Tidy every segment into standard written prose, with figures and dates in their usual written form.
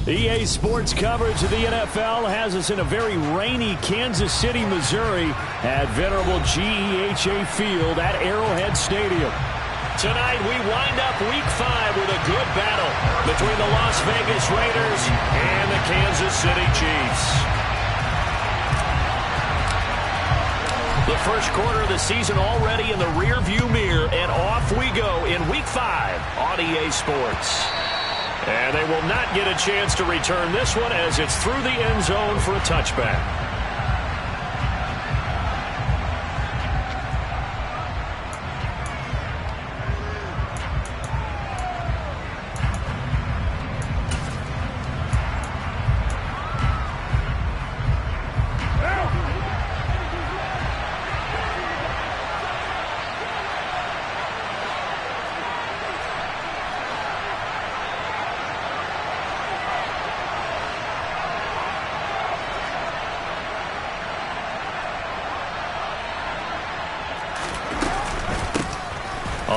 EA Sports coverage of the NFL has us in a very rainy Kansas City, Missouri at venerable GEHA Field at Arrowhead Stadium. Tonight we wind up Week 5 with a good battle between the Las Vegas Raiders and the Kansas City Chiefs. The first quarter of the season already in the rearview mirror, and off we go in Week 5 on EA Sports. And they will not get a chance to return this one as it's through the end zone for a touchback.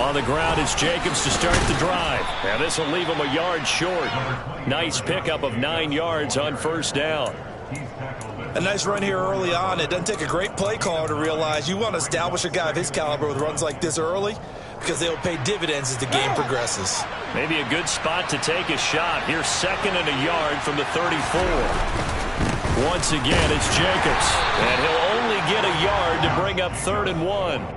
On the ground, it's Jacobs to start the drive. And this will leave him a yard short. Nice pickup of 9 yards on first down. A nice run here early on. It doesn't take a great play caller to realize you want to establish a guy of his caliber with runs like this early because they'll pay dividends as the game progresses. Maybe a good spot to take a shot. Here's 2nd and a yard from the 34. Once again, it's Jacobs. And he'll only get a yard to bring up 3rd and 1.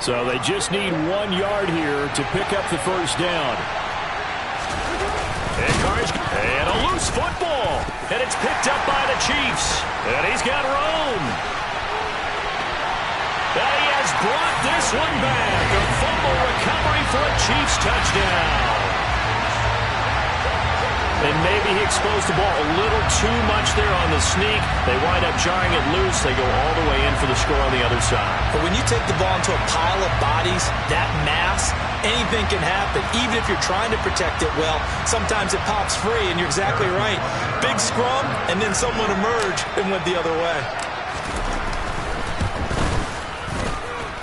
So they just need 1 yard here to pick up the first down. And a loose football. And it's picked up by the Chiefs. And he's got room. And he has brought this one back. A fumble recovery for a Chiefs touchdown. And maybe he exposed the ball a little too much there on the sneak. They wind up jarring it loose. They go all the way in for the score on the other side. But when you take the ball into a pile of bodies, that mass, anything can happen. Even if you're trying to protect it well, sometimes it pops free, and you're exactly right. Big scrum, and then someone emerged and went the other way.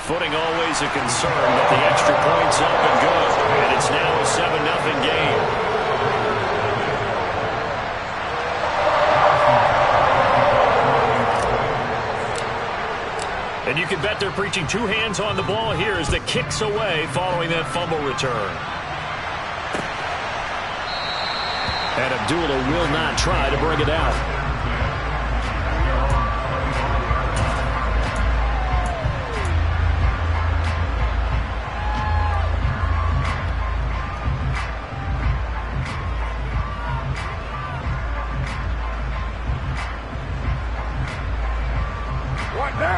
Footing always a concern, but the extra point's up and good. And it's now a 7-0 game. And you can bet they're preaching 2 hands on the ball here as the kick's away following that fumble return. And Abdullah will not try to bring it out.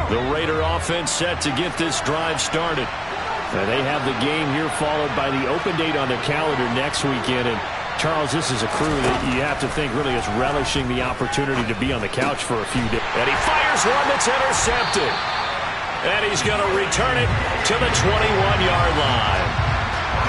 The Raider offense set to get this drive started. They have the game here followed by the open date on their calendar next weekend. And Charles, this is a crew that you have to think really is relishing the opportunity to be on the couch for a few days. And he fires one that's intercepted. And he's going to return it to the 21-yard line.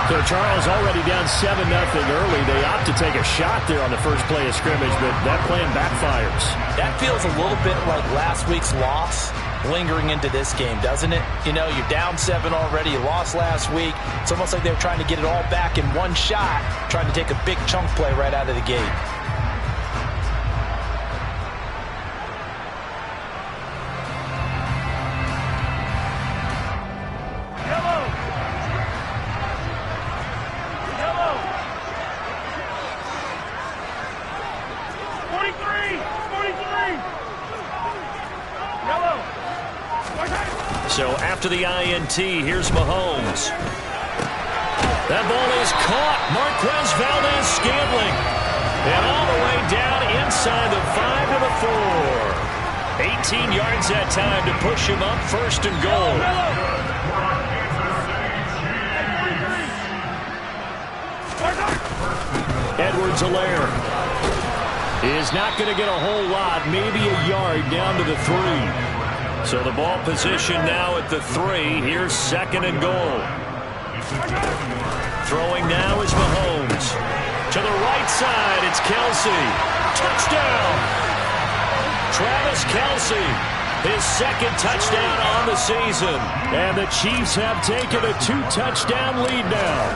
So Charles already down 7-0 early. They opt to take a shot there on the first play of scrimmage, but that plan backfires. That feels a little bit like last week's loss lingering into this game, doesn't it? You know, you're down 7 already. You lost last week. It's almost like they were trying to get it all back in one shot, trying to take a big chunk play right out of the gate. So after the INT, here's Mahomes. That ball is caught. Marquez Valdez-Scantling. And all the way down inside the 5 to the 4. 18 yards that time to push him up, first and goal. Edwards-Helaire is not going to get a whole lot, maybe a yard down to the 3. So the ball position now at the 3. Here's second and goal. Throwing now is Mahomes. To the right side, it's Kelsey. Touchdown! Travis Kelsey, his second touchdown on the season. And the Chiefs have taken a 2-touchdown lead now.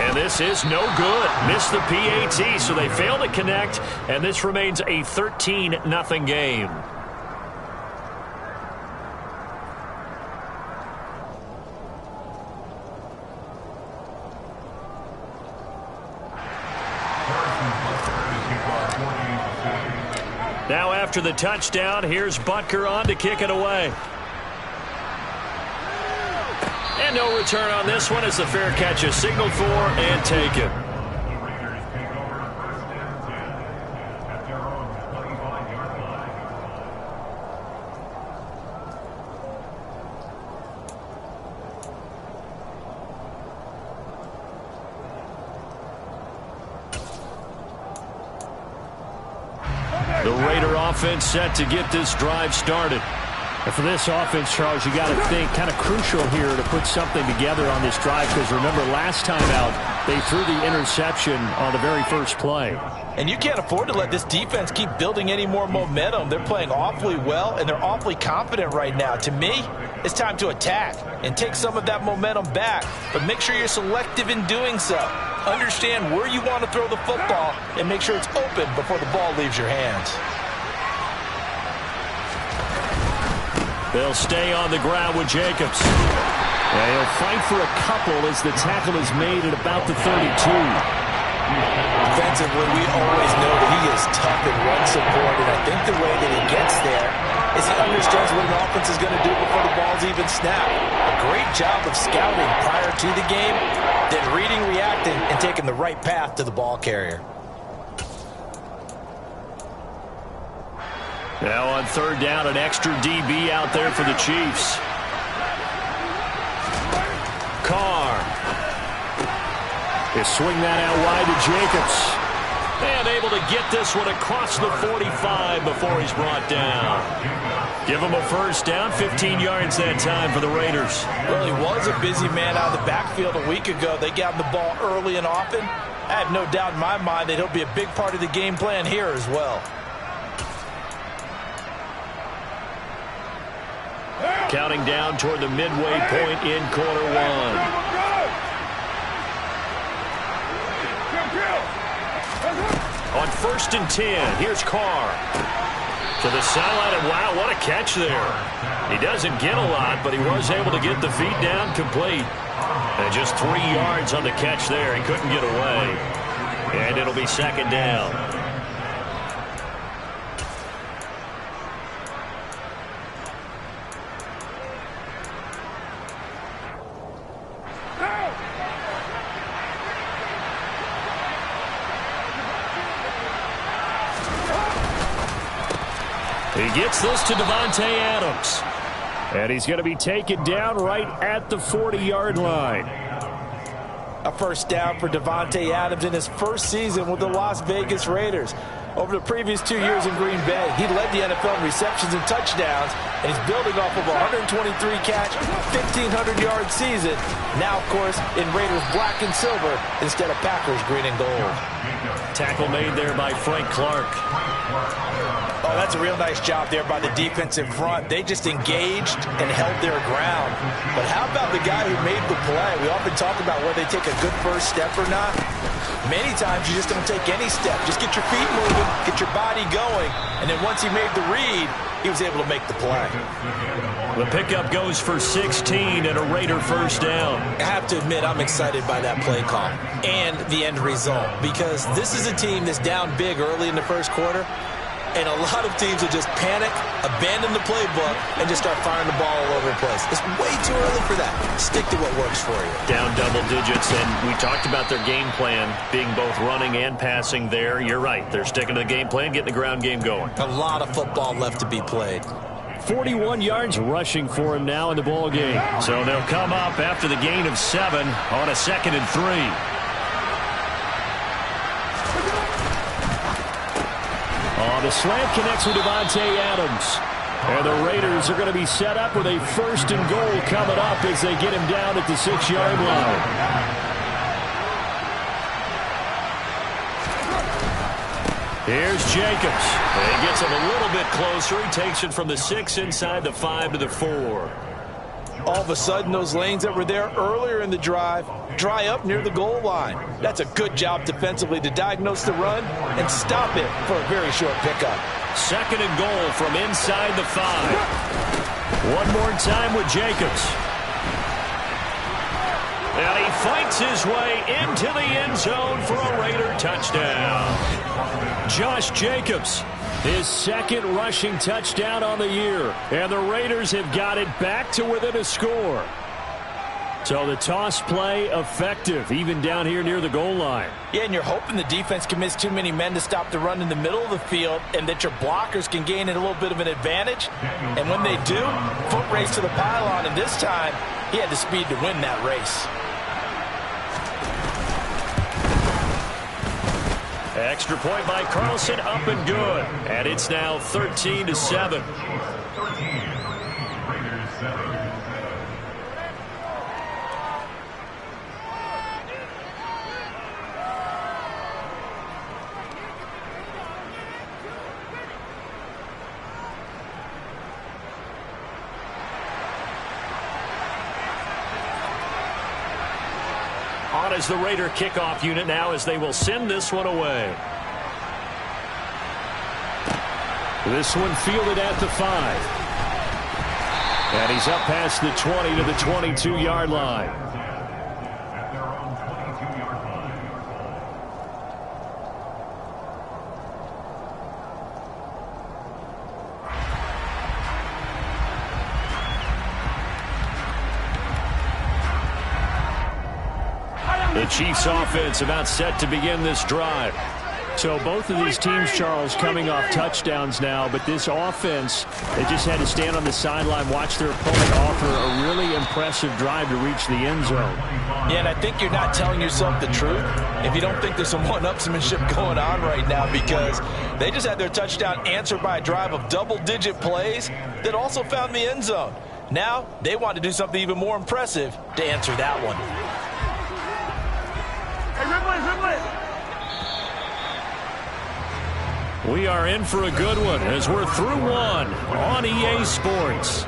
And this is no good. Missed the PAT, so they fail to connect. And this remains a 13-0 game. Now after the touchdown, here's Butker on to kick it away. And no return on this one as the fair catch is signaled for and taken. The Raider offense set to get this drive started. And for this offense, Charles, you got to think kind of crucial here to put something together on this drive, because remember last time out they threw the interception on the very first play. And you can't afford to let this defense keep building any more momentum. They're playing awfully well, and they're awfully confident right now. To me, it's time to attack and take some of that momentum back, but make sure you're selective in doing so. Understand where you want to throw the football and make sure it's open before the ball leaves your hands. They'll stay on the ground with Jacobs. And he'll fight for a couple as the tackle is made at about the 32. Defensively, we always know that he is tough in run support, and I think the way that he gets there is he understands what an offense is going to do before the ball's even snapped. A great job of scouting prior to the game, then reading, reacting, and taking the right path to the ball carrier. Now on third down, an extra DB out there for the Chiefs. Carr. They swing that out wide to Jacobs. And able to get this one across the 45 before he's brought down. Give him a first down, 15 yards that time for the Raiders. Well, he was a busy man out of the backfield a week ago. They got him the ball early and often. I have no doubt in my mind that he'll be a big part of the game plan here as well. Counting down toward the midway point in quarter one. On 1st and 10, here's Carr. To the sideline, and wow, what a catch there. He doesn't get a lot, but he was able to get the feet down complete. And just 3 yards on the catch there. He couldn't get away. And it'll be second down. He gets this to Davante Adams. And he's going to be taken down right at the 40-yard line. A first down for Davante Adams in his first season with the Las Vegas Raiders. Over the previous 2 years in Green Bay, he led the NFL in receptions and touchdowns, and he's building off of a 123-catch, 1,500-yard season. Now, of course, in Raiders black and silver instead of Packers green and gold. Tackle made there by Frank Clark. Oh, that's a real nice job there by the defense in front. They just engaged and held their ground. But how about the guy who made the play? We often talk about whether they take a good first step or not. Many times you just don't take any step. Just get your feet moving, get your body going, and then once he made the read, he was able to make the play. The pickup goes for 16 and a Raider first down. I have to admit, I'm excited by that play call and the end result, because this is a team that's down big early in the first quarter, and a lot of teams will just panic, abandon the playbook, and just start firing the ball all over the place. It's way too early for that. Stick to what works for you. Down double digits, and we talked about their game plan being both running and passing there. You're right. They're sticking to the game plan, getting the ground game going. A lot of football left to be played. 41 yards rushing for him now in the ball game. So they'll come up after the gain of 7 on a 2nd and 3. The slant connects with Davante Adams. And the Raiders are going to be set up with a 1st and goal coming up as they get him down at the 6-yard line. Here's Jacobs. And he gets him a little bit closer. He takes it from the 6 inside the 5 to the 4. All of a sudden, those lanes that were there earlier in the drive dry up near the goal line. That's a good job defensively to diagnose the run and stop it for a very short pickup. 2nd and goal from inside the 5. One more time with Jacobs. And he fights his way into the end zone for a Raider touchdown. Josh Jacobs, his 2nd rushing touchdown on the year. And the Raiders have got it back to within a score. So the toss play effective, even down here near the goal line. Yeah, and you're hoping the defense commits too many men to stop the run in the middle of the field and that your blockers can gain a little bit of an advantage. And when they do, foot race to the pylon, and this time he had the speed to win that race. Extra point by Carlson, up and good. And it's now 13-7. On as the Raider kickoff unit now as they will send this one away. This one fielded at the 5. And he's up past the 20 to the 22-yard line. The Chiefs offense about set to begin this drive. So both of these teams, Charles, coming off touchdowns now, but this offense, they just had to stand on the sideline, watch their opponent offer a really impressive drive to reach the end zone. Yeah, and I think you're not telling yourself the truth if you don't think there's some one-upsmanship going on right now, because they just had their touchdown answered by a drive of double-digit plays that also found the end zone. Now they want to do something even more impressive to answer that one. We are in for a good one as we're through one on EA Sports.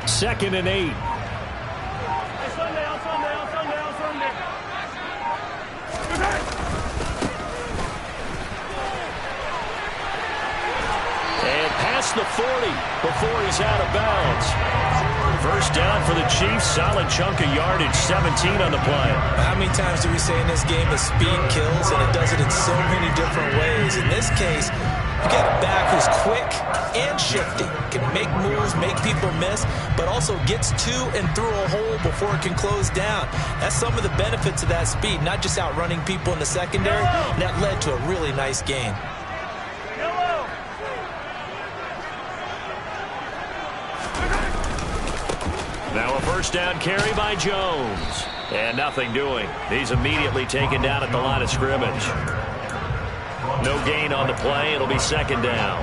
Second and 8. And past the 40 before he's out of bounds. First down for the Chiefs. Solid chunk of yardage. 17 on the play. How many times do we say in this game that speed kills, and it does it in so many different ways? In this case, you got a back who's quick and shifty, can make moves, make people miss, but also gets to and through a hole before it can close down. That's some of the benefits of that speed, not just outrunning people in the secondary. And that led to a really nice gain. Now a first down carry by Jones. And nothing doing. He's immediately taken down at the line of scrimmage. No gain on the play. It'll be second down.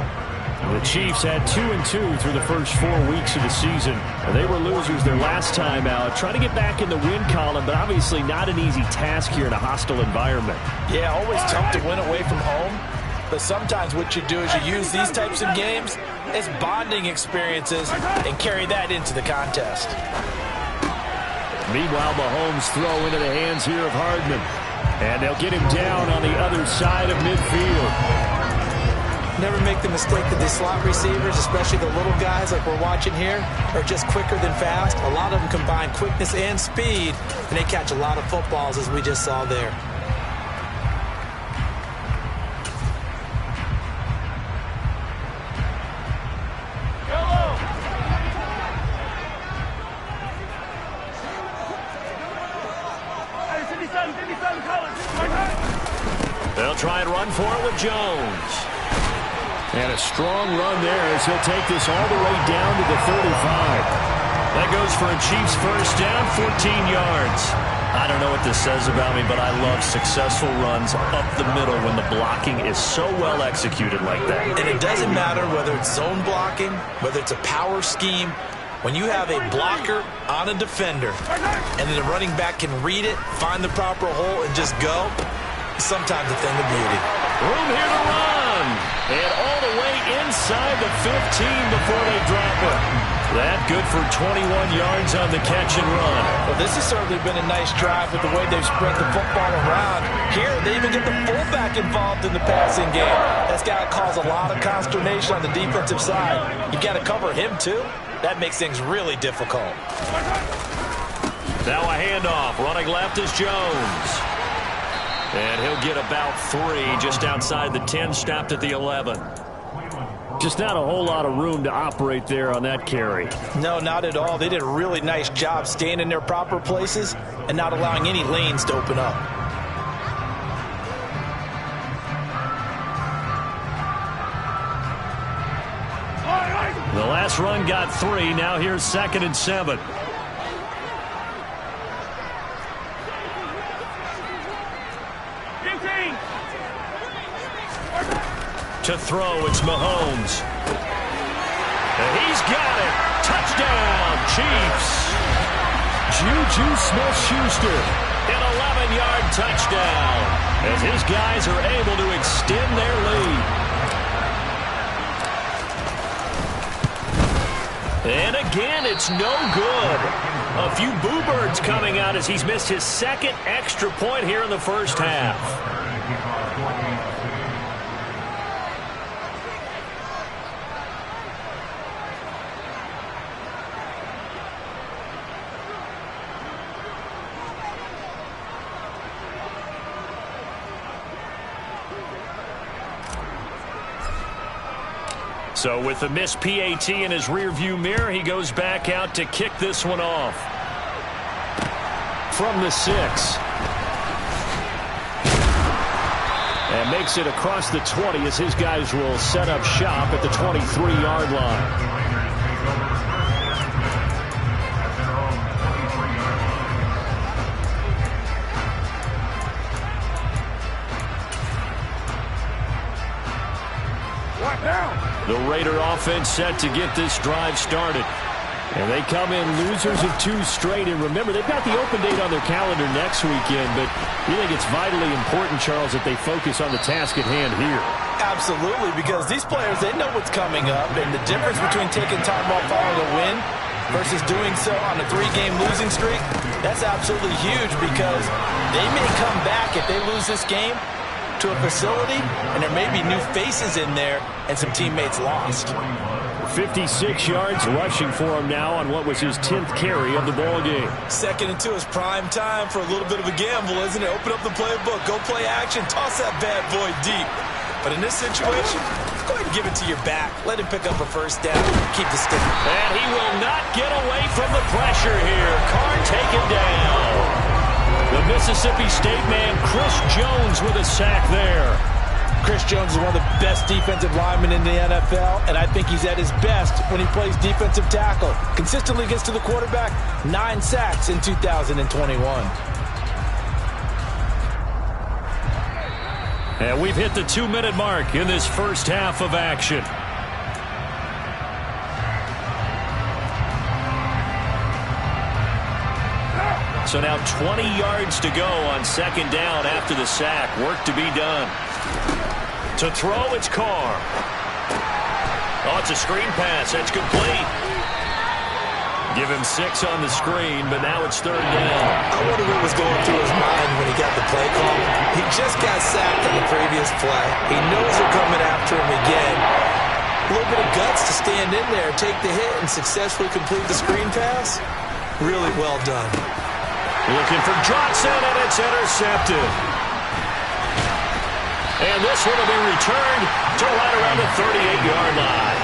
The Chiefs had 2-2 through the first 4 weeks of the season. They were losers their last time out. Trying to get back in the win column, but obviously not an easy task here in a hostile environment. Yeah, always tough to win away from home. But sometimes what you do is you use these types of games as bonding experiences and carry that into the contest. Meanwhile, Mahomes throw into the hands here of Hardman. And they'll get him down on the other side of midfield. Never make the mistake that these slot receivers, especially the little guys like we're watching here, are just quicker than fast. A lot of them combine quickness and speed, and they catch a lot of footballs, as we just saw there. They'll try and run for it with Jones. And a strong run there as he'll take this all the way down to the 35. That goes for a Chiefs first down, 14 yards. I don't know what this says about me, but I love successful runs up the middle when the blocking is so well executed like that. And it doesn't matter whether it's zone blocking, whether it's a power scheme. When you have a blocker on a defender and then the running back can read it, find the proper hole, and just go, sometimes a thing of beauty. Room here to run. And all the way inside the 15 before they drop it. That good for 21 yards on the catch and run. Well, this has certainly been a nice drive with the way they've spread the football around. Here, they even get the fullback involved in the passing game. That's got to cause a lot of consternation on the defensive side. You've got to cover him, too. That makes things really difficult. Now a handoff. Running left is Jones. And he'll get about 3 just outside the 10, stopped at the 11. Just not a whole lot of room to operate there on that carry. No, not at all. They did a really nice job staying in their proper places and not allowing any lanes to open up. The last run got 3. Now here's 2nd and 7. To throw, it's Mahomes. And he's got it. Touchdown, Chiefs. Juju Smith-Schuster An 11-yard touchdown as his guys are able to extend their lead. And again, it's no good. A few boo birds coming out as he's missed his second extra point here in the first half. So with the missed PAT in his rearview mirror, he goes back out to kick this one off. From the 6. And makes it across the 20 as his guys will set up shop at the 23-yard line. The Raider offense set to get this drive started. And they come in losers of 2 straight. And remember, they've got the open date on their calendar next weekend. But you think it's vitally important, Charles, that they focus on the task at hand here? Absolutely, because these players, they know what's coming up. And the difference between taking time off following a win versus doing so on a 3-game losing streak, that's absolutely huge because they may come back if they lose this game to a facility, and there may be new faces in there and some teammates lost. 56 yards rushing for him now on what was his 10th carry of the ball game. 2nd and 2 is prime time for a little bit of a gamble, isn't it? Open up the playbook, go play action, toss that bad boy deep. But in this situation, go ahead and give it to your back. Let him pick up a first down. Keep the stick. And he will not get away from the pressure here. Carr taken down. The Mississippi State man, Chris Jones, with a sack there. Chris Jones is one of the best defensive linemen in the NFL, and I think he's at his best when he plays defensive tackle. Consistently gets to the quarterback, 9 sacks in 2021. And we've hit the 2-minute mark in this first half of action. So now 20 yards to go on 2nd down after the sack. Work to be done. To throw, it's Carr. Oh, it's a screen pass. That's complete. Give him 6 on the screen, but now it's 3rd down. I wonder what was going through his mind when he got the play call. He just got sacked on the previous play. He knows they're coming after him again. A little bit of guts to stand in there, take the hit, and successfully complete the screen pass. Really well done. Looking for Johnson, and it's intercepted. And this one will be returned to right around the 38-yard line.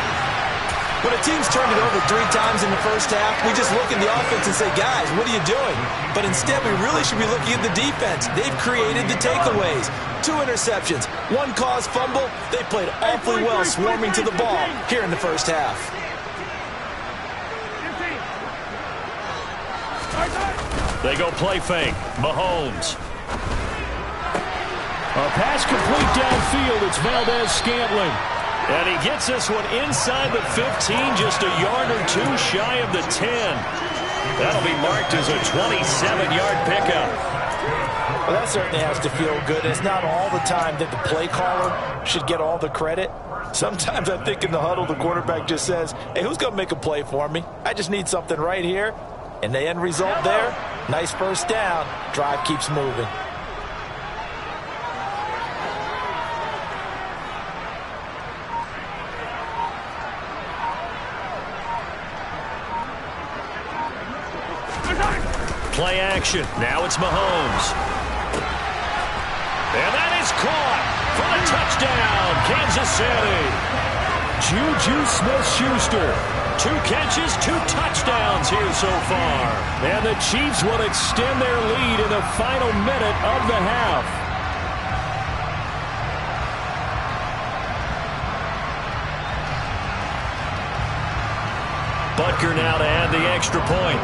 When a team's turned it over 3 times in the first half, we just look at the offense and say, guys, what are you doing? But instead, we really should be looking at the defense. They've created the takeaways. 2 interceptions, 1 caused fumble. They played awfully well swarming to the ball here in the first half. They go play fake. Mahomes. A pass complete downfield. It's Valdez-Scantling. And he gets this one inside the 15, just a yard or 2 shy of the 10. That'll be marked as a 27-yard pickup. Well, that certainly has to feel good. It's not all the time that the play caller should get all the credit. Sometimes I think in the huddle, the quarterback just says, hey, who's going to make a play for me? I just need something right here. And the end result there, nice first down. Drive keeps moving. Play action. Now it's Mahomes. And that is caught for the touchdown, Kansas City. Juju Smith-Schuster. 2 catches, 2 touchdowns here so far. And the Chiefs will extend their lead in the final minute of the half. Butker now to add the extra point.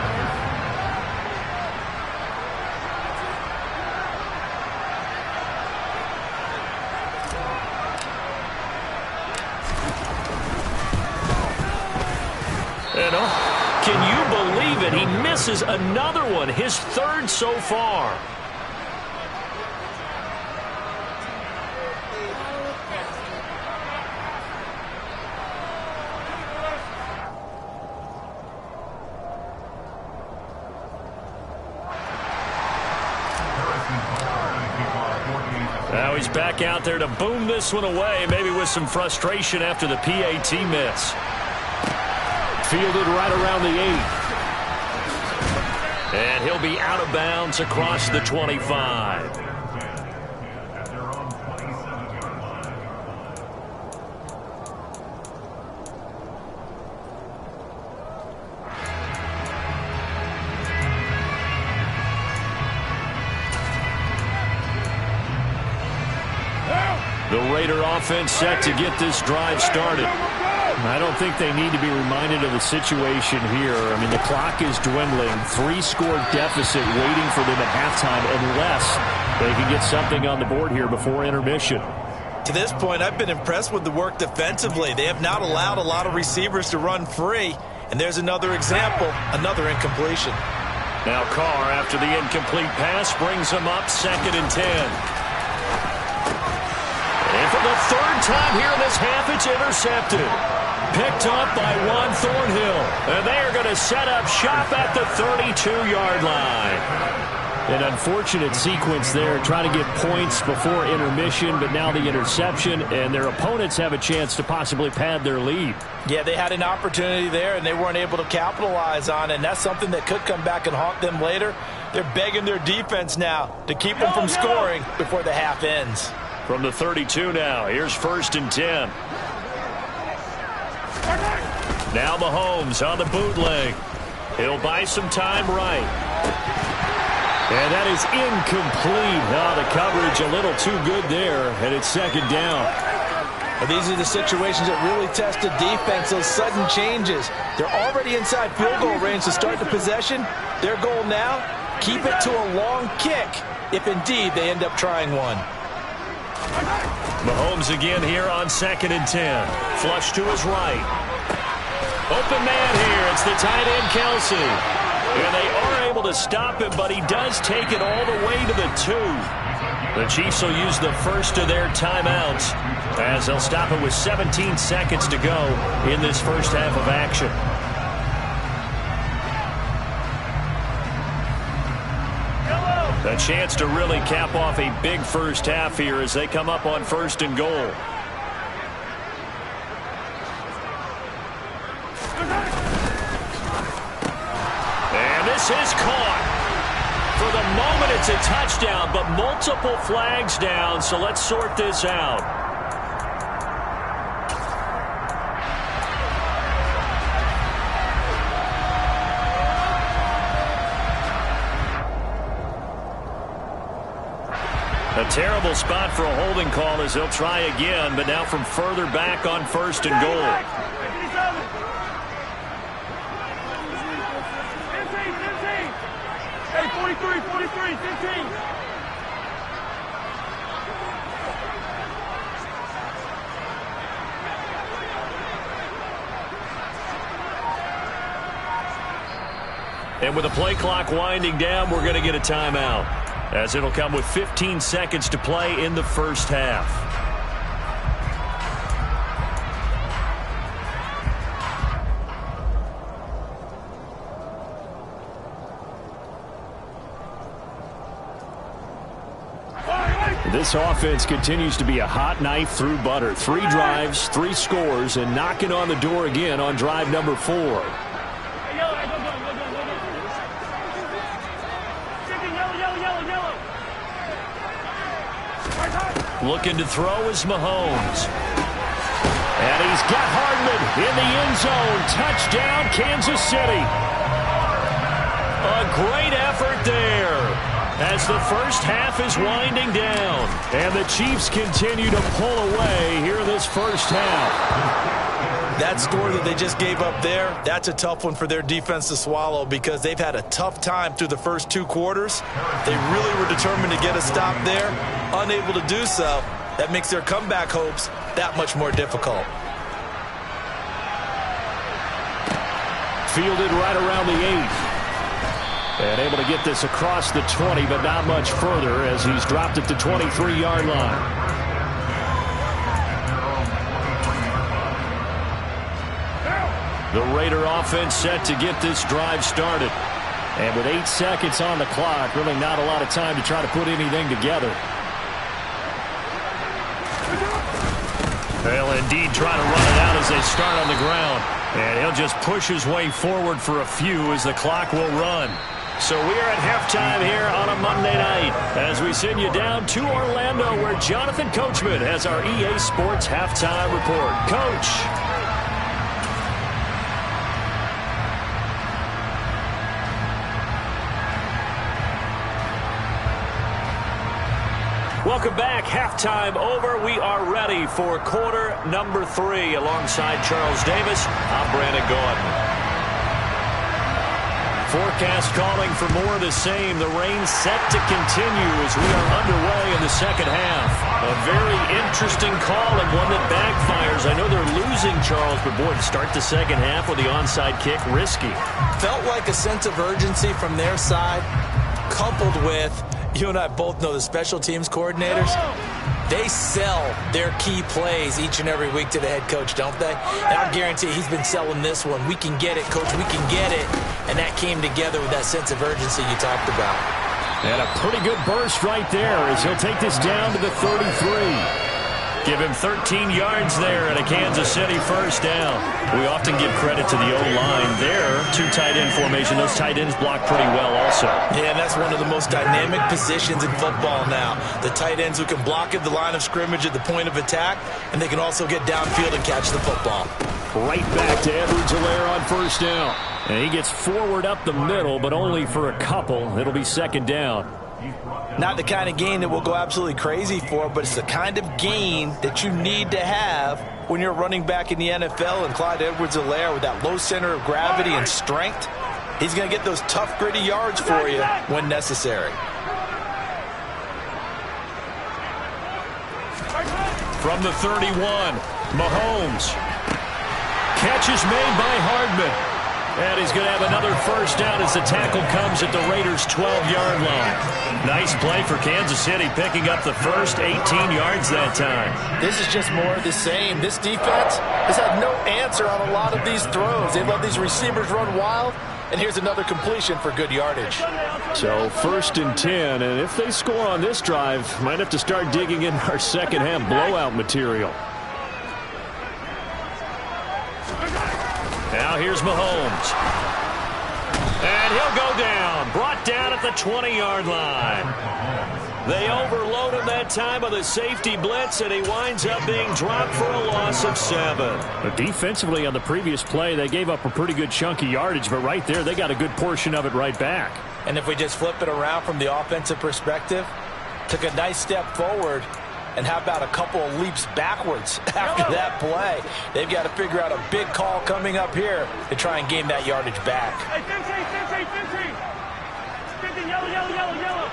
Can you believe it? He misses another one, his 3rd so far. Now he's back out there to boom this one away, maybe with some frustration after the PAT miss. Fielded right around the 8. And he'll be out of bounds across the 25. The Raider offense set to get this drive started. I don't think they need to be reminded of the situation here. I mean, the clock is dwindling. 3-score deficit waiting for them at halftime unless they can get something on the board here before intermission. To this point, I've been impressed with the work defensively. They have not allowed a lot of receivers to run free. And there's another example, another incompletion. Now Carr, after the incomplete pass, brings him up 2nd and 10. And for the 3rd time here in this half, it's intercepted. Picked up by Juan Thornhill. And they are going to set up shop at the 32-yard line. An unfortunate sequence there, trying to get points before intermission, but now the interception, and their opponents have a chance to possibly pad their lead. Yeah, they had an opportunity there, and they weren't able to capitalize on it, and that's something that could come back and haunt them later. They're begging their defense now to keep them from scoring before the half ends. From the 32 now, here's 1st and 10. Now Mahomes on the bootleg. He'll buy some time right. And that is incomplete. The coverage a little too good there, and it's 2nd down. Well, these are the situations that really test the defense, those sudden changes. They're already inside field goal range to start the possession. Their goal now, keep it to a long kick, if indeed they end up trying one. Mahomes again here on 2nd and 10. Flush to his right. Open man here. It's the tight end, Kelsey. And they are able to stop him, but he does take it all the way to the 2. The Chiefs will use the first of their timeouts as they'll stop it with 17 seconds to go in this first half of action. A chance to really cap off a big first half here as they come up on 1st and goal. And this is caught. For the moment, it's a touchdown, but multiple flags down, so let's sort this out. A terrible spot for a holding call as they'll try again, but now from further back on 1st and goal. Hey, 43, 15. And with the play clock winding down, we're going to get a timeout, as it'll come with 15 seconds to play in the first half. This offense continues to be a hot knife through butter. 3 drives, 3 scores, and knocking on the door again on drive number 4. Looking to throw is Mahomes. And he's got Hardman in the end zone. Touchdown, Kansas City. A great effort there as the first half is winding down. And the Chiefs continue to pull away here in this first half. That score that they just gave up there, that's a tough one for their defense to swallow because they've had a tough time through the first 2 quarters. They really were determined to get a stop there, unable to do so. That makes their comeback hopes that much more difficult. Fielded right around the 8. And able to get this across the 20, but not much further as he's dropped at the 23-yard line. The Raider offense set to get this drive started. And with 8 seconds on the clock, really not a lot of time to try to put anything together. They'll indeed try to run it out as they start on the ground. And he'll just push his way forward for a few as the clock will run. So we are at halftime here on a Monday night as we send you down to Orlando where Jonathan Coachman has our EA Sports halftime report. Coach. Welcome back. Halftime over. We are ready for quarter number 3. Alongside Charles Davis, I'm Brandon Gordon. Forecast calling for more of the same. The rain set to continue as we are underway in the second half. A very interesting call and one that backfires. I know they're losing, Charles, but boy, to start the second half with the onside kick, risky. Felt like a sense of urgency from their side, coupled with, you and I both know the special teams coordinators. They sell their key plays each and every week to the head coach, don't they? And I guarantee he's been selling this one. We can get it, coach. We can get it. And that came together with that sense of urgency you talked about. And a pretty good burst right there as he'll take this down to the 33. Give him 13 yards there at a Kansas City first down. We often give credit to the O-line there. 2 tight end formation. Those tight ends block pretty well also. Yeah, and that's one of the most dynamic positions in football now. The tight ends who can block at the line of scrimmage at the point of attack, and they can also get downfield and catch the football. Right back to Edwards-Helaire on first down. And he gets forward up the middle, but only for a couple. It'll be second down. Not the kind of gain that we'll go absolutely crazy for, but it's the kind of gain that you need to have when you're running back in the NFL. And Clyde Edwards-Helaire, with that low center of gravity and strength, he's going to get those tough, gritty yards for you when necessary. From the 31, Mahomes. Catch is made by Hardman. And he's going to have another first down as the tackle comes at the Raiders' 12-yard line. Nice play for Kansas City, picking up the first 18 yards that time. This is just more of the same. This defense has had no answer on a lot of these throws. They let these receivers run wild, and here's another completion for good yardage. So first and 10, and if they score on this drive, might have to start digging in our second-half blowout material. Now here's Mahomes. And he'll go down. Brought down at the 20-yard line. They overload him that time with a safety blitz, and he winds up being dropped for a loss of 7. But defensively on the previous play, they gave up a pretty good chunk of yardage, but right there, they got a good portion of it right back. And if we just flip it around from the offensive perspective, took a nice step forward, and how about a couple of leaps backwards after that play? They've got to figure out a big call coming up here to try and gain that yardage back. Hey, 15, yellow, yellow, yellow, yellow.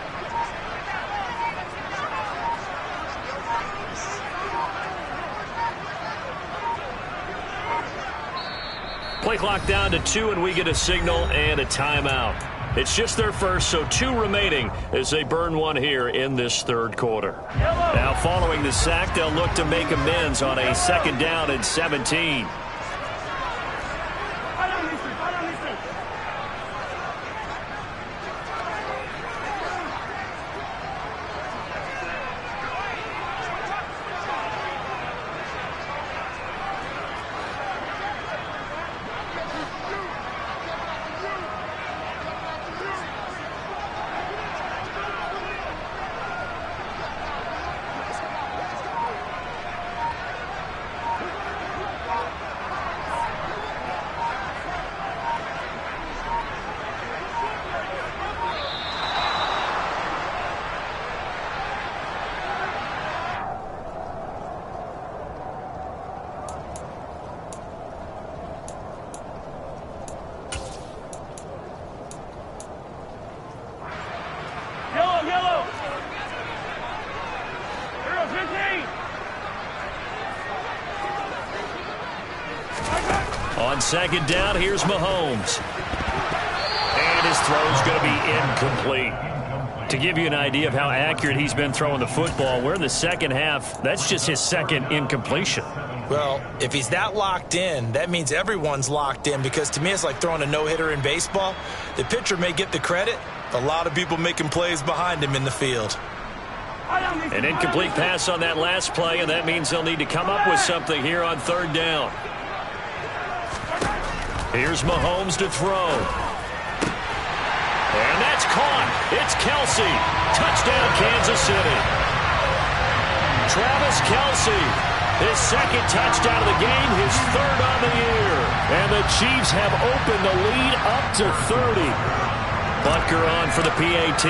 Play clock down to 2, and we get a signal and a timeout. It's just their first, so 2 remaining as they burn one here in this third quarter. Now following the sack, they'll look to make amends on a second down and 17. On second down, here's Mahomes. And his throw's going to be incomplete. To give you an idea of how accurate he's been throwing the football, we're in the second half. That's just his second incompletion. Well, if he's that locked in, that means everyone's locked in, because to me it's like throwing a no-hitter in baseball. The pitcher may get the credit, a lot of people making plays behind him in the field. An incomplete pass on that last play, and that means they'll need to come up with something here on third down. Here's Mahomes to throw. And that's caught. It's Kelsey. Touchdown, Kansas City. Travis Kelsey, his second touchdown of the game, his third on the year. And the Chiefs have opened the lead up to 30. Butker on for the PAT.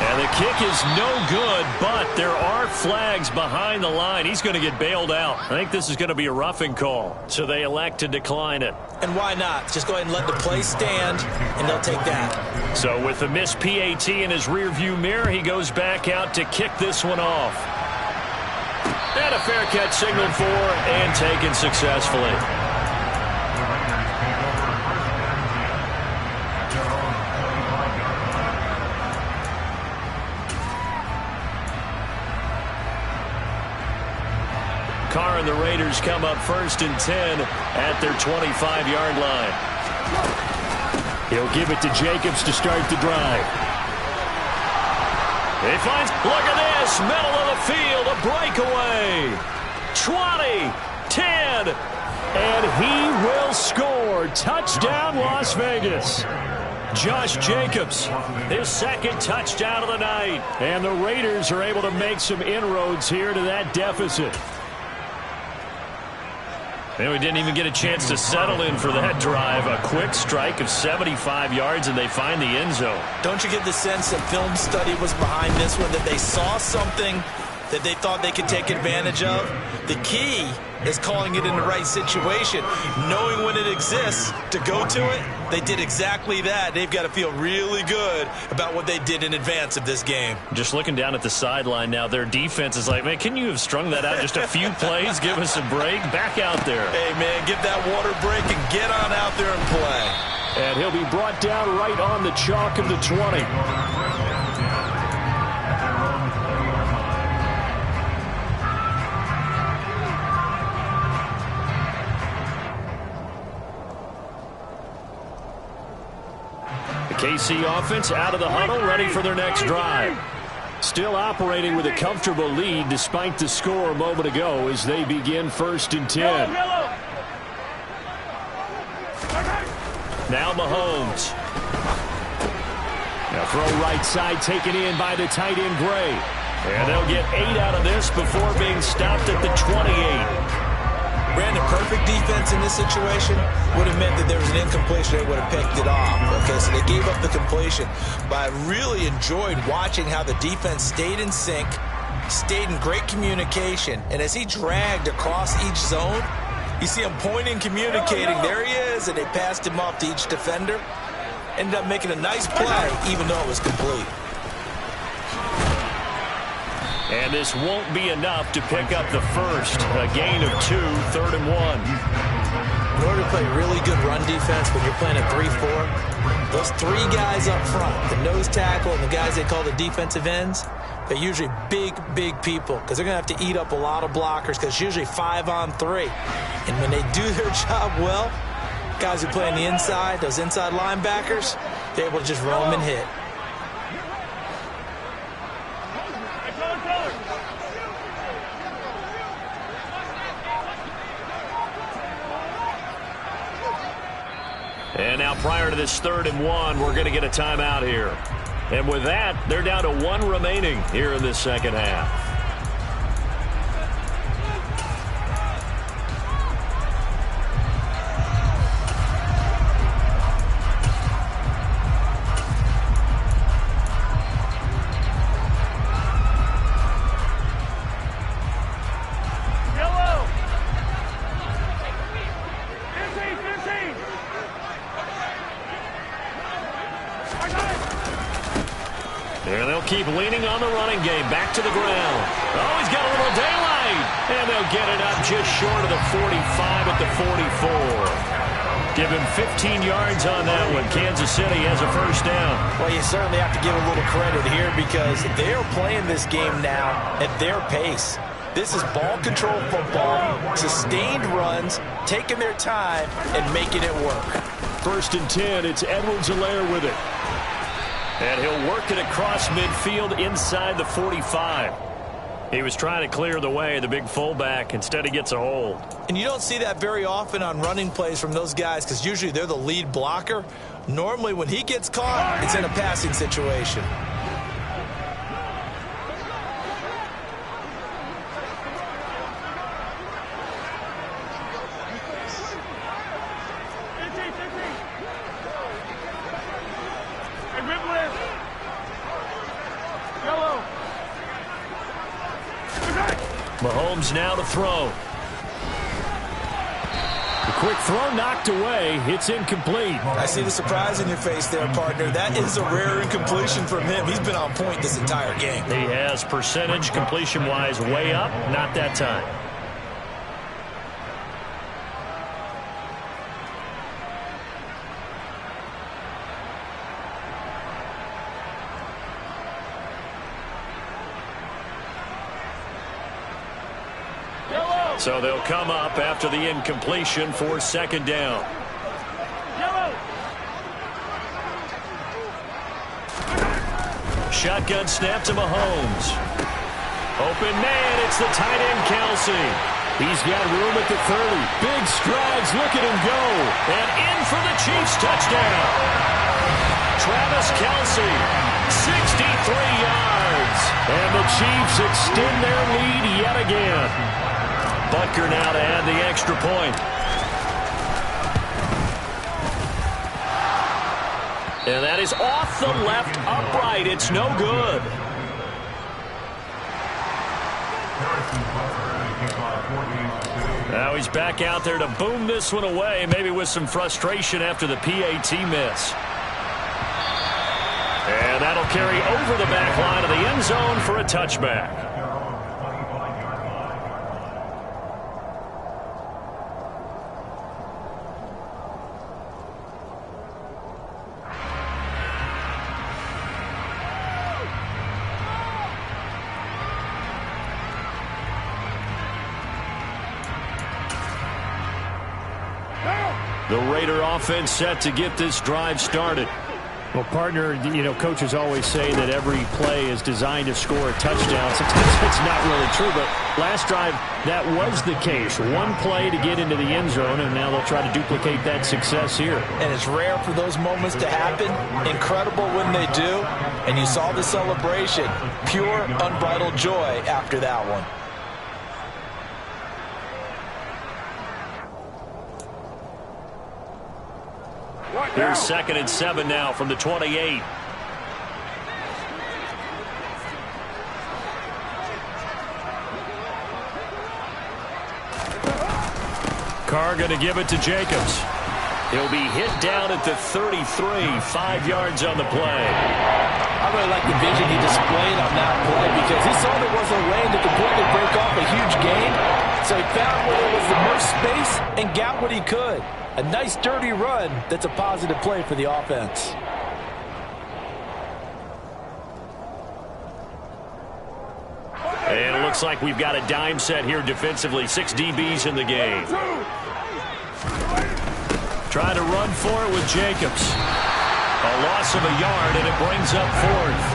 And the kick is no good, but there are flags behind the line. He's going to get bailed out. I think this is going to be a roughing call, so they elect to decline it. And why not? Just go ahead and let the play stand, and they'll take that. So with the missed PAT in his rearview mirror, he goes back out to kick this one off. And a fair catch signaled for and taken successfully. Carr and the Raiders come up 1st and 10 at their 25-yard line. He'll give it to Jacobs to start the drive. He finds, look at this, middle of the field, a breakaway. 20, 10, and he will score. Touchdown, Las Vegas. Josh Jacobs, his second touchdown of the night. And the Raiders are able to make some inroads here to that deficit. And we didn't even get a chance to settle in for that drive. A quick strike of 75 yards, and they find the end zone. Don't you get the sense that film study was behind this one, that they saw something that they thought they could take advantage of? The key is calling it in the right situation, knowing when it exists to go to it. They did exactly that. They've got to feel really good about what they did in advance of this game. Just looking down at the sideline now, their defense is like, man, can you have strung that out just a few plays? Give us a break. Back out there. Hey, man, get that water break and get on out there and play. And he'll be brought down right on the chalk of the 20. KC offense out of the huddle, ready for their next drive. Still operating with a comfortable lead despite the score a moment ago as they begin 1st and 10. Now Mahomes. Now throw right side taken in by the tight end Gray. And they'll get 8 out of this before being stopped at the 28. Brandon, perfect defense in this situation would have meant that there was an incompletion. They would have picked it off. Okay, so they gave up the completion. But I really enjoyed watching how the defense stayed in sync, stayed in great communication. And as he dragged across each zone, you see him pointing, communicating. There he is, and they passed him off to each defender. Ended up making a nice play, even though it was complete. And this won't be enough to pick up the first. A gain of 2, 3rd and 1. In order to play really good run defense when you're playing a 3-4, those 3 guys up front, the nose tackle and the guys they call the defensive ends, they're usually big, big people because they're going to have to eat up a lot of blockers because it's usually 5 on 3. And when they do their job well, guys who play on the inside, those inside linebackers, they're able to just roam and hit. And now prior to this 3rd and 1, we're going to get a timeout here. And with that, they're down to 1 remaining here in this second half. And they'll keep leaning on the running game. Back to the ground. Oh, he's got a little daylight. And they'll get it up just short of the 45 at the 44. Give him 15 yards on that one. Kansas City has a first down. Well, you certainly have to give a little credit here because they're playing this game now at their pace. This is ball control football, sustained runs, taking their time, and making it work. 1st and 10, it's Edwards-Helaire with it. And he'll work it across midfield inside the 45. He was trying to clear the way, the big fullback. Instead, he gets a hold. And you don't see that very often on running plays from those guys because usually they're the lead blocker. Normally, when he gets caught, it's in a passing situation. Mahomes now to throw. The quick throw knocked away. It's incomplete. I see the surprise in your face there, partner. That is a rare incompletion from him. He's been on point this entire game. He has percentage completion-wise way up. Not that time. So they'll come up after the incompletion for second down. Shotgun snap to Mahomes. Open man, it's the tight end Kelsey. He's got room at the 30. Big strides, look at him go. And in for the Chiefs touchdown. Travis Kelsey, 63 yards. And the Chiefs extend their lead yet again. Butker now to add the extra point. And that is off the left upright. It's no good. Now he's back out there to boom this one away, maybe with some frustration after the PAT miss. And that'll carry over the back line of the end zone for a touchback. The Raider offense set to get this drive started. Well, partner, coaches always say that every play is designed to score a touchdown. Sometimes it's not really true, but last drive, that was the case. One play to get into the end zone, and now they'll try to duplicate that success here. And it's rare for those moments to happen. Incredible when they do. And you saw the celebration. Pure, unbridled joy after that one. Here's 2nd and 7 now from the 28. Carr going to give it to Jacobs. He'll be hit down at the 33, 5 yards on the play. I really like the vision he displayed on that play because he saw there wasn't a lane to completely break off a huge gain. So he found where there was the most space and got what he could. A nice, dirty run that's a positive play for the offense. And it looks like we've got a dime set here defensively. 6 DBs in the game. Try to run for it with Jacobs. A loss of a yard, and it brings up 4th.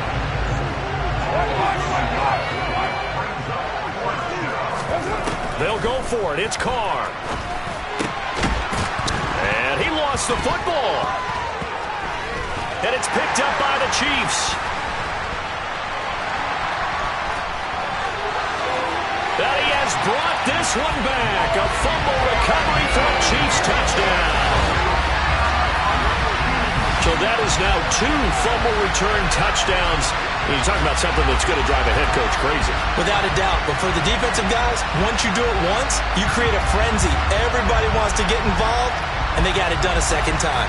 They'll go for it. It's Carr. And he lost the football. And it's picked up by the Chiefs. That he has brought this one back. A fumble recovery for a Chiefs touchdown. So that is now 2 fumble return touchdowns. You're talking about something that's going to drive a head coach crazy. Without a doubt. But for the defensive guys, once you do it once, you create a frenzy. Everybody wants to get involved, and they got it done a second time.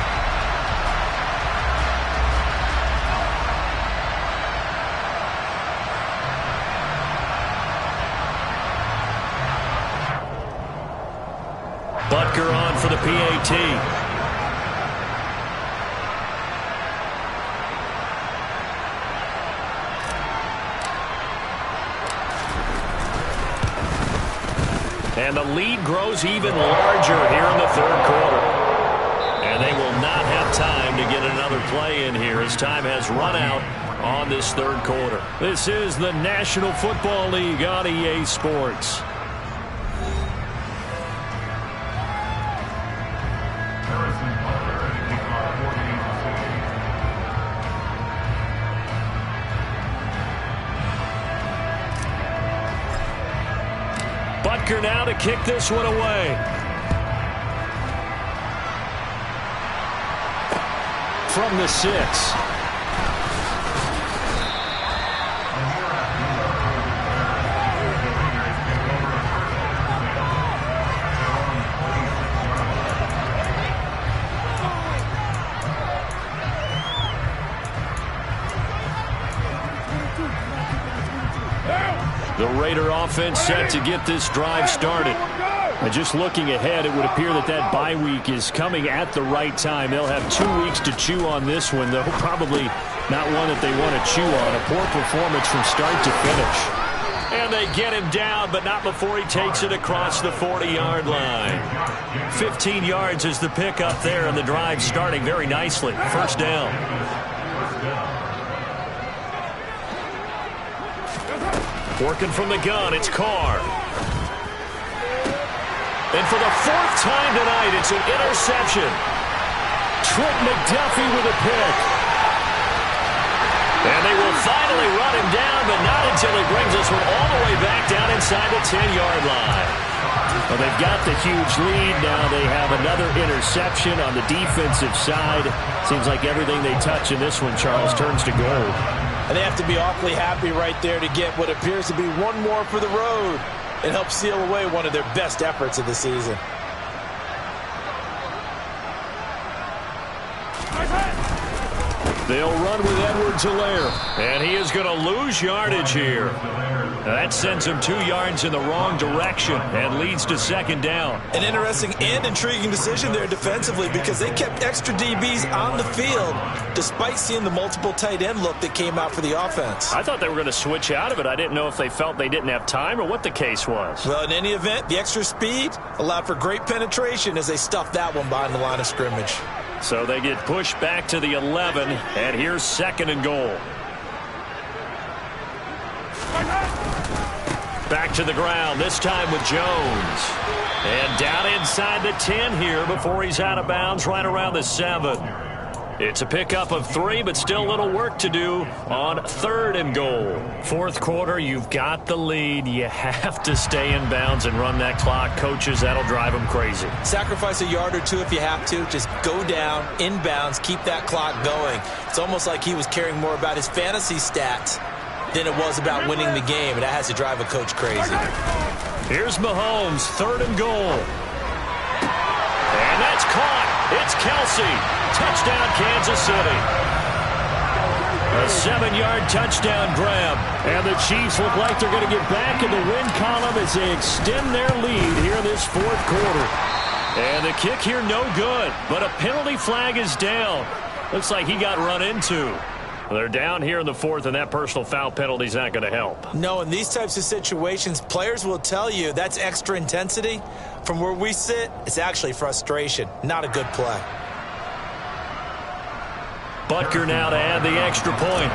Butker on for the PAT. And the lead grows even larger here in the 3rd quarter. And they will not have time to get another play in here as time has run out on this third quarter. This is the National Football League on EA Sports. Butker now to kick this one away. From the 6. The Raider offense set to get this drive started. And just looking ahead, it would appear that that bye week is coming at the right time. They'll have 2 weeks to chew on this one, though probably not one that they want to chew on. A poor performance from start to finish. And they get him down, but not before he takes it across the 40-yard line. 15 yards is the pickup there, and the drive starting very nicely. First down. Working from the gun, it's Carr. And for the 4th time tonight, it's an interception. Trent McDuffie with a pick. And they will finally run him down, but not until he brings this one all the way back down inside the 10-yard line. Well, they've got the huge lead. Now they have another interception on the defensive side. Seems like everything they touch in this one, Charles, turns to gold. And they have to be awfully happy right there to get what appears to be one more for the road. It helps seal away one of their best efforts of the season. They'll run with Edwards-Helaire, and he is going to lose yardage here. Now that sends him 2 yards in the wrong direction and leads to second down. An interesting and intriguing decision there defensively because they kept extra DBs on the field despite seeing the multiple tight end look that came out for the offense. I thought they were going to switch out of it. I didn't know if they felt they didn't have time or what the case was. Well, in any event, the extra speed allowed for great penetration as they stuffed that one behind the line of scrimmage. So they get pushed back to the 11, and here's second and goal. Back to the ground, this time with Jones. And down inside the 10 here before he's out of bounds right around the 7. It's a pickup of 3, but still a little work to do on third and goal. Fourth quarter, you've got the lead. You have to stay in bounds and run that clock. Coaches, that'll drive them crazy. Sacrifice a yard or 2 if you have to. Just go down, in bounds, keep that clock going. It's almost like he was caring more about his fantasy stats than it was about winning the game, and that has to drive a coach crazy. Here's Mahomes, third and goal. And that's caught. It's Kelsey. Touchdown, Kansas City. A 7-yard touchdown grab. And the Chiefs look like they're going to get back in the win column as they extend their lead here in this fourth quarter. And the kick here no good, but a penalty flag is down. Looks like he got run into. They're down here in the fourth, and that personal foul penalty is not going to help. No, in these types of situations, players will tell you that's extra intensity. From where we sit, it's actually frustration. Not a good play. Butker now to add the extra point.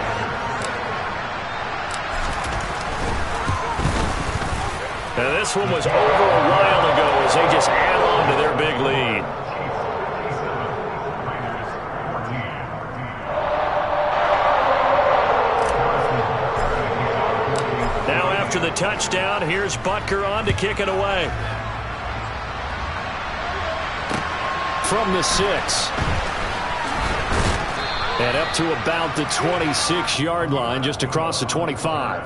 And this one was over a while ago as they just add on to their big lead. Now after the touchdown, here's Butker on to kick it away. From the 6. And up to about the 26-yard line, just across the 25.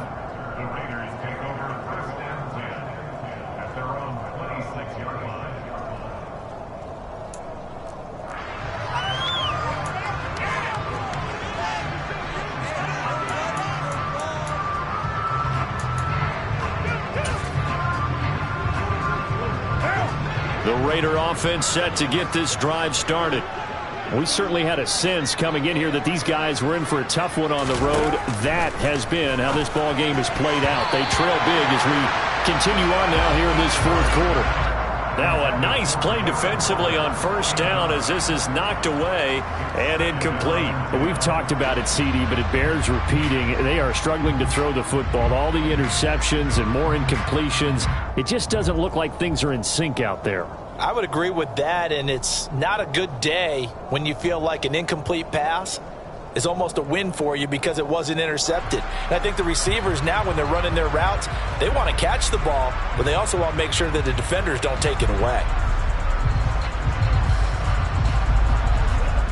The Raider offense set to get this drive started. We certainly had a sense coming in here that these guys were in for a tough one on the road. That has been how this ball game has played out. They trail big as we continue on now here in this fourth quarter. Now a nice play defensively on first down as this is knocked away and incomplete. We've talked about it, CD, but it bears repeating. They are struggling to throw the football. All the interceptions and more incompletions. It just doesn't look like things are in sync out there. I would agree with that, and it's not a good day when you feel like an incomplete pass is almost a win for you because it wasn't intercepted. And I think the receivers now, when they're running their routes, they want to catch the ball, but they also want to make sure that the defenders don't take it away.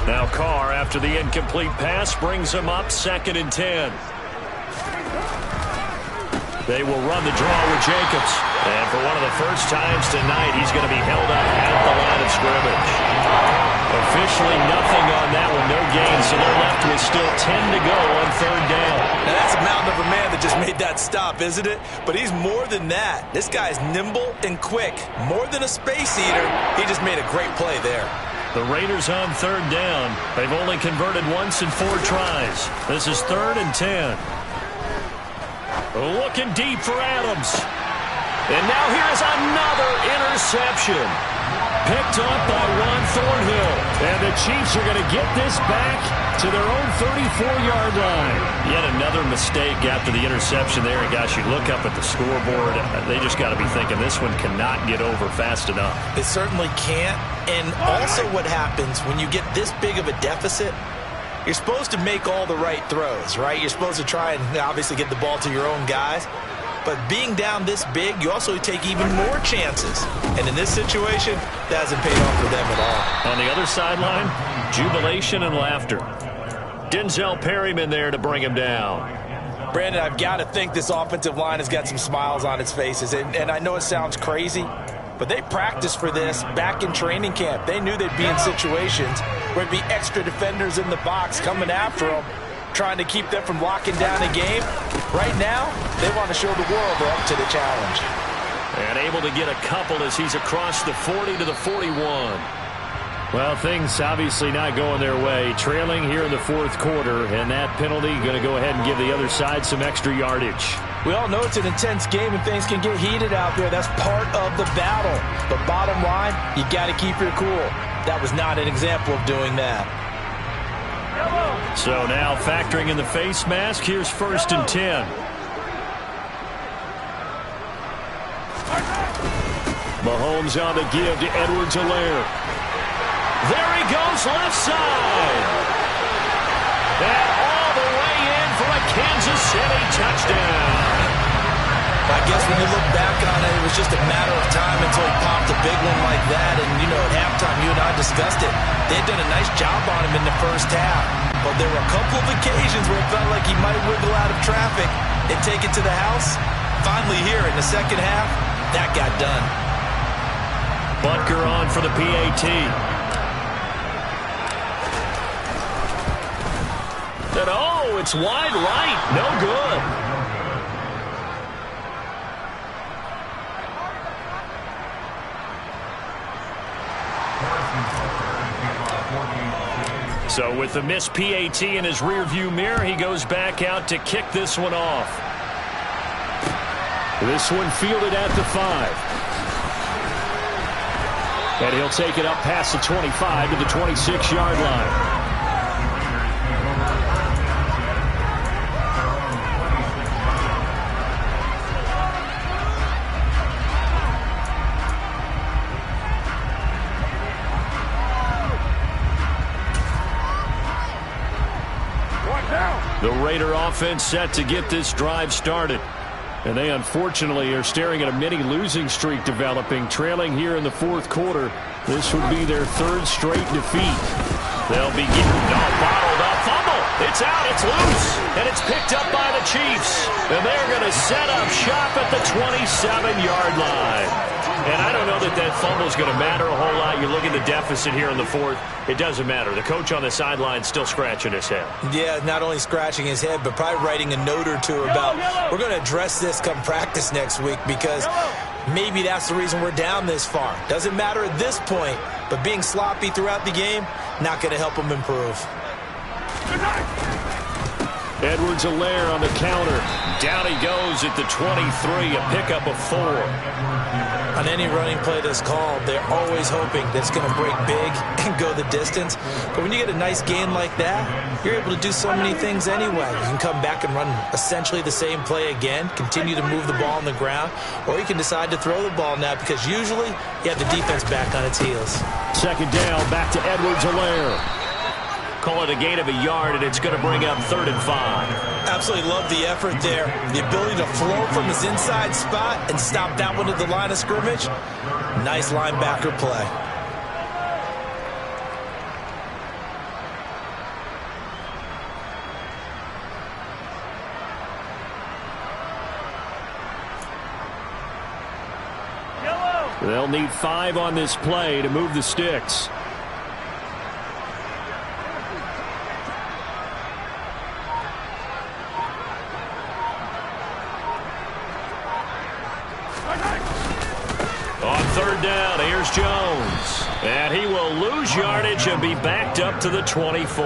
Now Carr, after the incomplete pass, brings him up 2nd and 10. They will run the draw with Jacobs. And for one of the first times tonight, he's going to be held up at the line of scrimmage. Officially nothing on that one, no gain, so they're left with still 10 to go on 3rd down. Now that's a mountain of a man that just made that stop, isn't it? But he's more than that. This guy's nimble and quick. More than a space eater, he just made a great play there. The Raiders on 3rd down. They've only converted once in 4 tries. This is 3rd and 10. Looking deep for Adams. And now here's another interception. Picked up by Ron Thornhill. And the Chiefs are going to get this back to their own 34-yard line. Yet another mistake after the interception there. And gosh, you look up at the scoreboard, they just got to be thinking this one cannot get over fast enough. It certainly can't. And also what happens when you get this big of a deficit, you're supposed to make all the right throws, right? You're supposed to try and obviously get the ball to your own guys. But being down this big, you also take even more chances. And in this situation, that hasn't paid off for them at all. On the other sideline, jubilation and laughter. Denzel Perryman there to bring him down. Brandon, I've got to think this offensive line has got some smiles on its faces. And I know it sounds crazy, but they practiced for this back in training camp. They knew they'd be in situations where there'd be extra defenders in the box coming after them, trying to keep them from locking down a game. Right now, they want to show the world they're up to the challenge. And able to get a couple as he's across the 40 to the 41. Well, things obviously not going their way. Trailing here in the 4th quarter, and that penalty going to go ahead and give the other side some extra yardage. We all know it's an intense game and things can get heated out there. That's part of the battle. But bottom line, you got to keep your cool. That was not an example of doing that. So now factoring in the face mask, here's 1st and 10. Mahomes on the give to Edwards-Helaire. There he goes, left side. And all the way in for a Kansas City touchdown. I guess when you look back on it, it was just a matter of time until he popped a big one like that. And, you know, at halftime, you and I discussed it. They had done a nice job on him in the first half. But there were a couple of occasions where it felt like he might wiggle out of traffic and take it to the house. Finally here in the second half, that got done. Butker on for the PAT. And oh, it's wide right. No good. So with the missed PAT in his rearview mirror, he goes back out to kick this one off. This one fielded at the 5. And he'll take it up past the 25 to the 26-yard line. The Raider offense set to get this drive started. And they unfortunately are staring at a mini losing streak developing, trailing here in the 4th quarter. This would be their 3rd straight defeat. They'll be getting bottled up. Fumble. It's out. It's loose. And it's picked up by the Chiefs. And they're going to set up shop at the 27-yard line. And I don't know that that fumble is going to matter a whole lot. You look at the deficit here in the 4th. It doesn't matter. The coach on the sideline is still scratching his head. Yeah, not only scratching his head, but probably writing a note or two about we're going to address this come practice next week because maybe that's the reason we're down this far. Doesn't matter at this point, but being sloppy throughout the game, not going to help them improve. Edwards-Helaire on the counter. Down he goes at the 23, a pickup of 4. On any running play that's called, they're always hoping that it's going to break big and go the distance. But when you get a nice gain like that, you're able to do so many things anyway. You can come back and run essentially the same play again, continue to move the ball on the ground, or you can decide to throw the ball now because usually you have the defense back on its heels. Second down, back to Edwards-Helaire. Call it a gain of a yard, and it's going to bring up 3rd and 5. Absolutely love the effort there. The ability to flow from his inside spot and stop that one at the line of scrimmage. Nice linebacker play. They'll need 5 on this play to move the sticks. On 3rd down, here's Jones. And he will lose yardage and be backed up to the 24.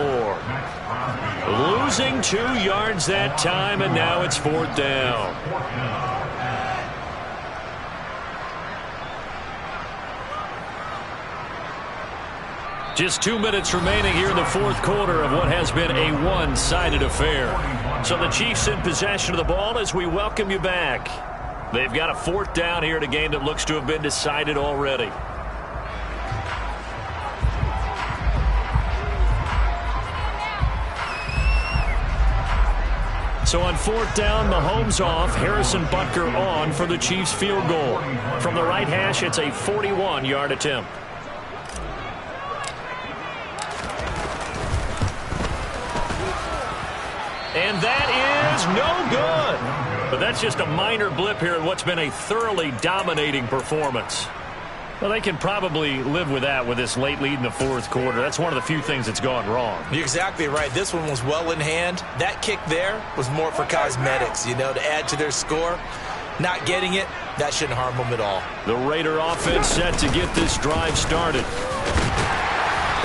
Losing 2 yards that time, and now it's 4th down. Just 2 minutes remaining here in the 4th quarter of what has been a one-sided affair. So the Chiefs in possession of the ball as we welcome you back. They've got a 4th down here in a game that looks to have been decided already. So on 4th down, Mahomes off, Harrison Butker on for the Chiefs field goal. From the right hash, it's a 41-yard attempt. And that is no good. But that's just a minor blip here in what's been a thoroughly dominating performance. Well, they can probably live with that with this late lead in the 4th quarter. That's one of the few things that's gone wrong. You're exactly right. This one was well in hand. That kick there was more for cosmetics, you know, to add to their score. Not getting it, that shouldn't harm them at all. The Raider offense set to get this drive started.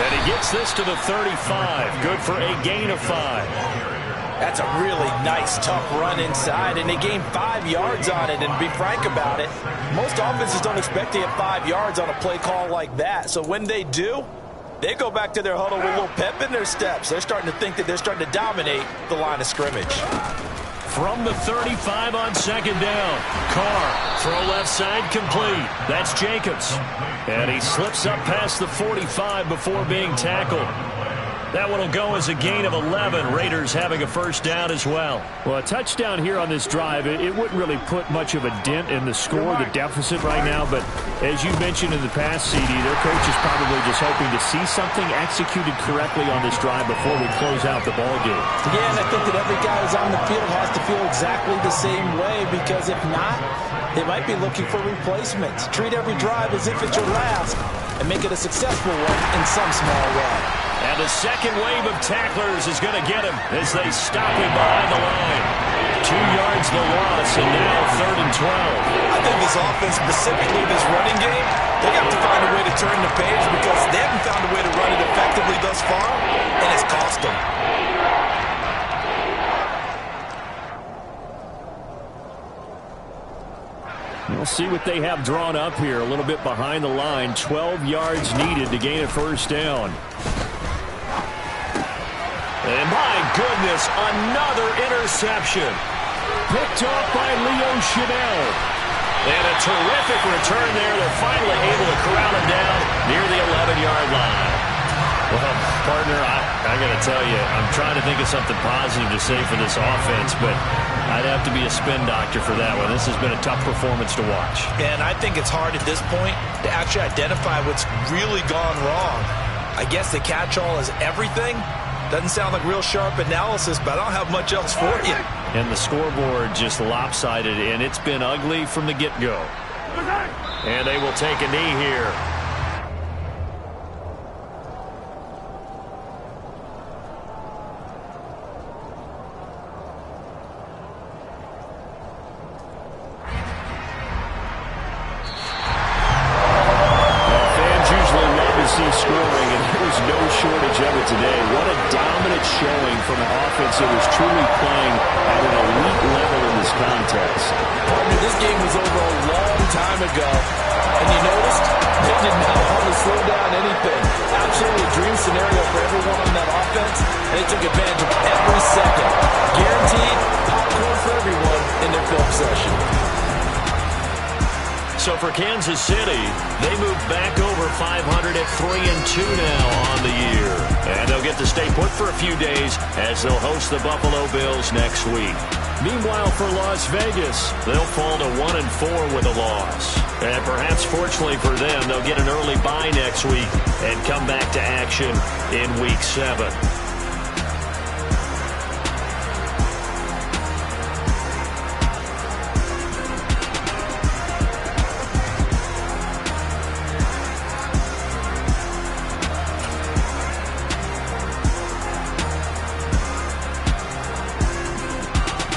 And he gets this to the 35. Good for a gain of 5. That's a really nice, tough run inside, and they gained 5 yards on it. And to be frank about it, most offenses don't expect to get 5 yards on a play call like that. So when they do, they go back to their huddle with a little pep in their steps. They're starting to think that they're starting to dominate the line of scrimmage. From the 35 on 2nd down, Carr, throw left side complete. That's Jacobs. And he slips up past the 45 before being tackled. That one will go as a gain of 11. Raiders having a 1st down as well. Well, a touchdown here on this drive, it wouldn't really put much of a dent in the score, the deficit right now. But as you mentioned in the past, CD, their coach is probably just hoping to see something executed correctly on this drive before we close out the ball game. Yeah, and I think that every guy who's on the field has to feel exactly the same way, because if not, they might be looking for replacements. Treat every drive as if it's your last and make it a successful one in some small way. And the second wave of tacklers is going to get him as they stop him behind the line. 2 yards the loss, and now 3rd and 12. I think this offense, specifically this running game, they got to find a way to turn the page because they haven't found a way to run it effectively thus far, and it's cost them. We'll see what they have drawn up here. A little bit behind the line. 12 yards needed to gain a 1st down. And my goodness, another interception. Picked off by Leo Chanel. And a terrific return there. They're finally able to corral him down near the 11-yard line. Well, partner, I got to tell you, I'm trying to think of something positive to say for this offense, but I'd have to be a spin doctor for that one. This has been a tough performance to watch. And I think it's hard at this point to actually identify what's really gone wrong. I guess the catch-all is everything. Doesn't sound like real sharp analysis, but I don't have much else for you. And the scoreboard just lopsided, and it's been ugly from the get-go. And they will take a knee here. see scoring, and there was no shortage of it today. What a dominant showing from an offense that was truly playing at an elite level in this contest. Partner, this game was over a long time ago, and you noticed they did not want to slow down anything. Absolutely a dream scenario for everyone on that offense, and they took advantage of every second. Guaranteed popcorn for everyone in their film session. So for Kansas City, they move back over 500 at 3-2 now on the year. And they'll get to stay put for a few days as they'll host the Buffalo Bills next week. Meanwhile, for Las Vegas, they'll fall to 1-4 with a loss. And perhaps fortunately for them, they'll get an early bye next week and come back to action in Week 7.